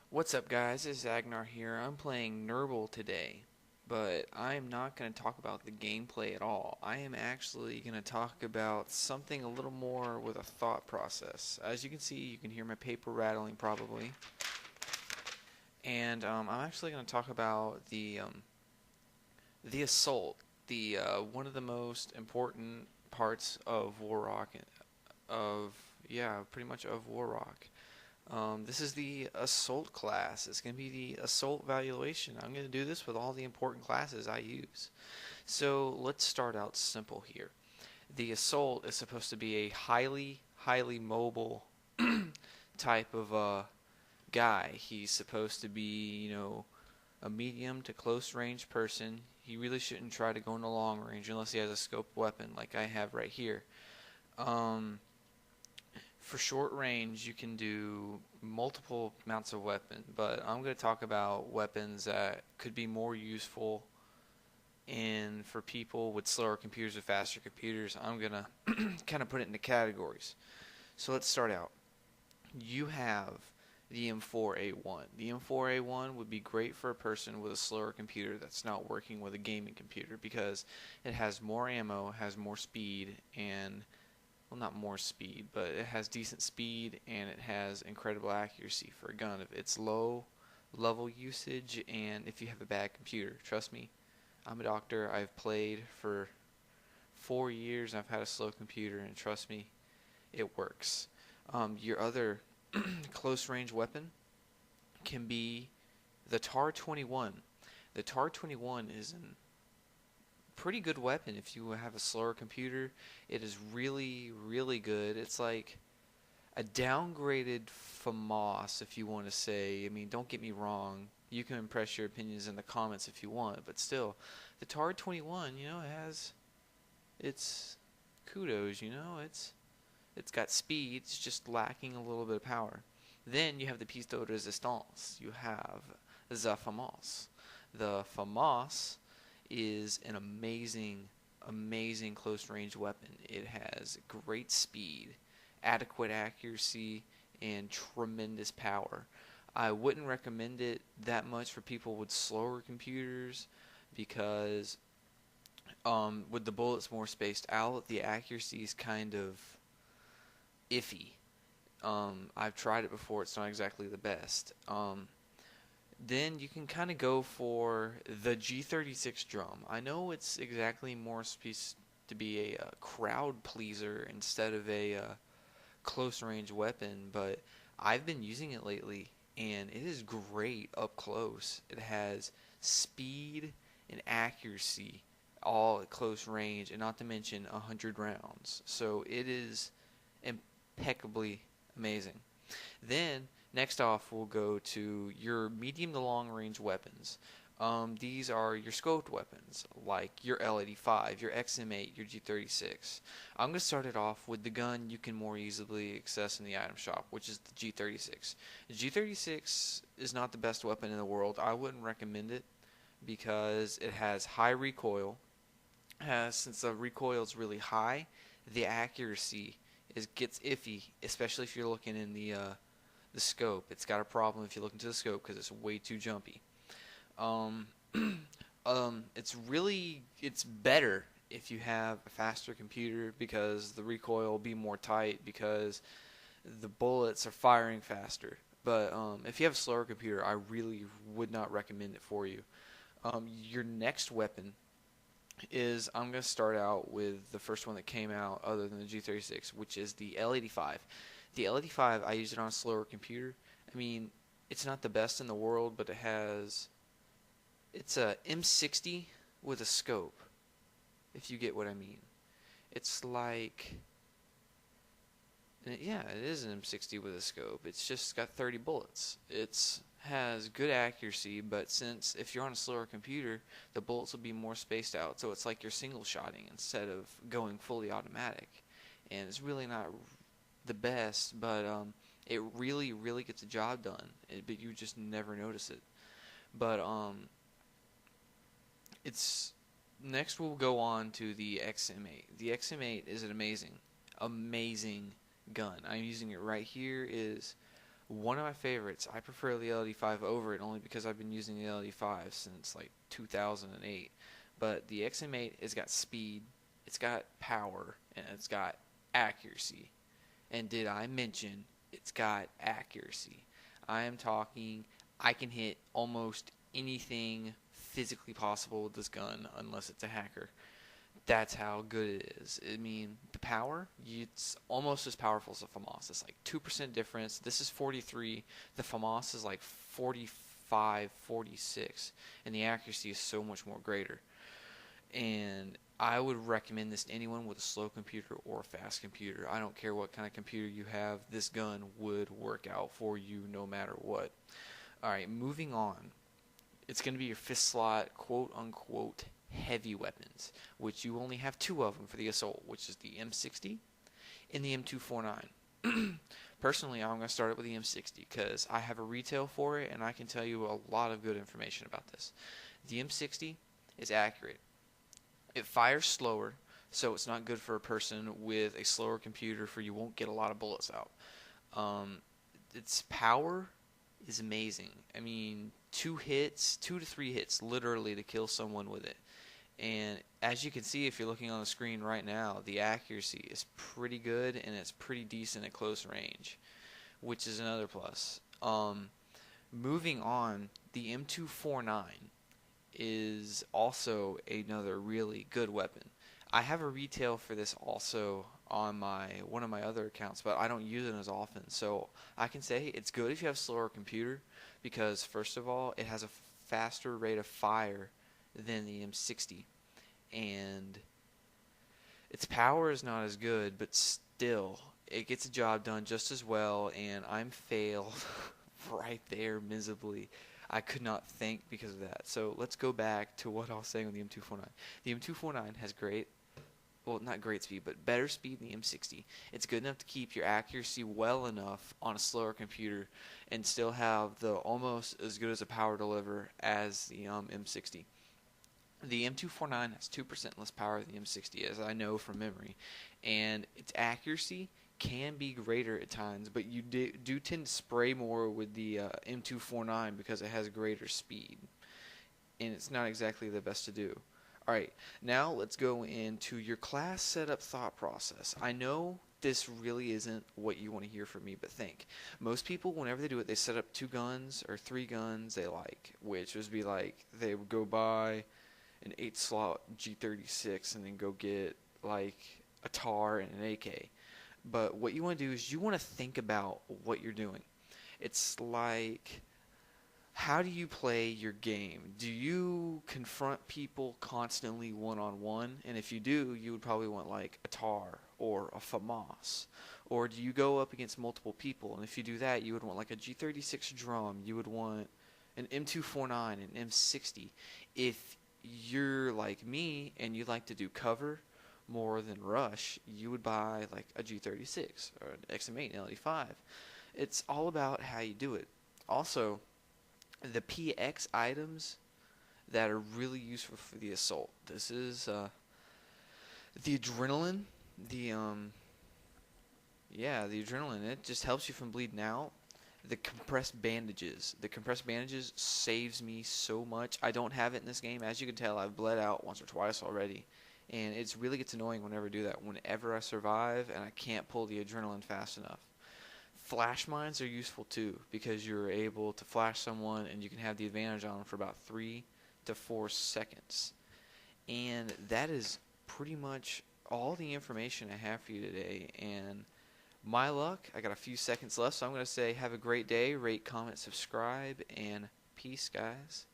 What's up, guys? This is Agnar here. I'm playing Nurble today, but I'm not going to talk about the gameplay at all. I am actually going to talk about something a little more with a thought process. As you can see, you can hear my paper rattling probably, and I'm actually going to talk about the assault, the one of the most important parts of Warrock, of yeah, pretty much of Warrock. This is the Assault class. It's going to be the Assault Evaluation. I'm going to do this with all the important classes I use. So let's start out simple here. The Assault is supposed to be a highly mobile type of guy. He's supposed to be, a medium to close range person. He really shouldn't try to go into long range unless he has a scoped weapon like I have right here. Um, For short range, you can do multiple amounts of weapon, but I'm going to talk about weapons that could be more useful in for people with slower computers or faster computers. I'm going to kind of put it into categories. So let's start out. You have the M4A1. The M4A1 would be great for a person with a slower computer that's not working with a gaming computer because it has more ammo, has more speed, and well, not more speed, but it has decent speed and it has incredible accuracy for a gun. If it's low level usage and if you have a bad computer, trust me, I'm a doctor. I've played for 4 years and I've had a slow computer, and trust me, it works. Your other close range weapon can be the TAR 21. The TAR 21 is an pretty good weapon if you have a slower computer. It is really good. It's like a downgraded FAMAS, if you want to say. I mean, don't get me wrong. You can impress your opinions in the comments if you want, but still, the TAR 21, it has its kudos. It's got speed. It's just lacking a little bit of power. Then you have the piece de resistance. You have the FAMAS. The FAMAS is an amazing close range weapon. It has great speed, adequate accuracy, and tremendous power. I wouldn't recommend it that much for people with slower computers because with the bullets more spaced out, the accuracy is kind of iffy. I've tried it before. It's not exactly the best. Then you can kind of go for the G36 drum. I know it's exactly more supposed to be a crowd pleaser instead of a close range weapon, but I've been using it lately and it is great up close. It has speed and accuracy all at close range, and not to mention 100 rounds. So it is impeccably amazing. Then next off, we'll go to your medium to long range weapons. These are your scoped weapons, like your L85, your XM8, your G36. I'm going to start it off with the gun you can more easily access in the item shop, which is the G36. The G36 is not the best weapon in the world. I wouldn't recommend it because it has high recoil. Since the recoil is really high, the accuracy gets iffy, especially if you're looking in the scope. It's got a problem if you look into the scope because it's way too jumpy. Um, it's better if you have a faster computer because the recoil will be more tight because the bullets are firing faster. But if you have a slower computer, I really would not recommend it for you. Your next weapon is I'm going to start out with the first one that came out other than the G36, which is the L85. The L85, I use it on a slower computer. I mean, it's not the best in the world, but it's a M60 with a scope, if you get what I mean. It's like, yeah, it is an M60 with a scope. It's just got 30 bullets. It has good accuracy, but since if you're on a slower computer, the bullets will be more spaced out. So it's like you're single shotting instead of going fully automatic. And it's really not the best, but it really gets the job done. But you just never notice it. But it's next we'll go on to the XM8. The XM8 is an amazing gun. I'm using it right here. Is One of my favorites. I prefer the LD5 over it only because I've been using the LD5 since like 2008. But the XM8 has got speed, it's got power, and it's got accuracy. And did I mention it's got accuracy? I am talking, I can hit almost anything physically possible with this gun unless it's a hacker. That's how good it is. I mean, the power, it's almost as powerful as the FAMAS. It's like 2% difference. This is 43. The FAMAS is like 45, 46. And the accuracy is so much more greater. And I would recommend this to anyone with a slow computer or a fast computer. I don't care what kind of computer you have. This gun would work out for you no matter what. Alright, moving on. It's going to be your fifth slot, quote-unquote, heavy weapons, which you only have two of them for the assault, which is the M60 and the M249. Personally, I'm going to start it with the M60 because I have a retail for it and I can tell you a lot of good information about this. The M60 is accurate. It fires slower, so it's not good for a person with a slower computer, for you won't get a lot of bullets out. Its power is amazing. I mean, 2 to 3 hits literally to kill someone with it. And as you can see, if you're looking on the screen right now, the accuracy is pretty good and it's pretty decent at close range, which is another plus. Moving on, the M249 is also another really good weapon. I have a retail for this also on one of my other accounts, but I don't use it as often. So I can say it's good if you have a slower computer because, first of all, it has a faster rate of fire than the M60, and its power is not as good, but still it gets the job done just as well. And I'm failed right there miserably. I could not think because of that. So let's go back to what I was saying with the M249. The M249 has not great speed, but better speed than the M60. It's good enough to keep your accuracy well enough on a slower computer and still have the almost as good as a power deliver as the M60. The M249 has 2% less power than the M60, as I know from memory, and its accuracy can be greater at times, but you do tend to spray more with the M249 because it has greater speed, and it's not exactly the best to do. Alright, now let's go into your class setup thought process. I know this really isn't what you want to hear from me, but think. Most people, whenever they do it, they set up 2 guns or 3 guns they like, which would be like they would go buy an 8-slot G36 and then go get like a TAR and an AK. But what you want to do is you want to think about what you're doing. It's like, how do you play your game? Do you confront people constantly one-on-one? And if you do, you would probably want like a TAR or a FAMAS. Or do you go up against multiple people? And if you do that, you would want like a G36 drum. You would want an M249, an M60. If you're like me and you like to do cover more than rush, you would buy like a G36 or an XM8 and LD5. It's all about how you do it. Also, the PX items that are really useful for the assault. This is the adrenaline. The adrenaline. It just helps you from bleeding out. The compressed bandages. The compressed bandages saves me so much. I don't have it in this game. As you can tell, I've bled out once or twice already. And it really gets annoying whenever I do that. Whenever I survive and I can't pull the adrenaline fast enough. Flash mines are useful too because you're able to flash someone and you can have the advantage on them for about 3 to 4 seconds. And that is pretty much all the information I have for you today. And my luck, I got a few seconds left, so I'm going to say have a great day, rate, comment, subscribe, and peace, guys.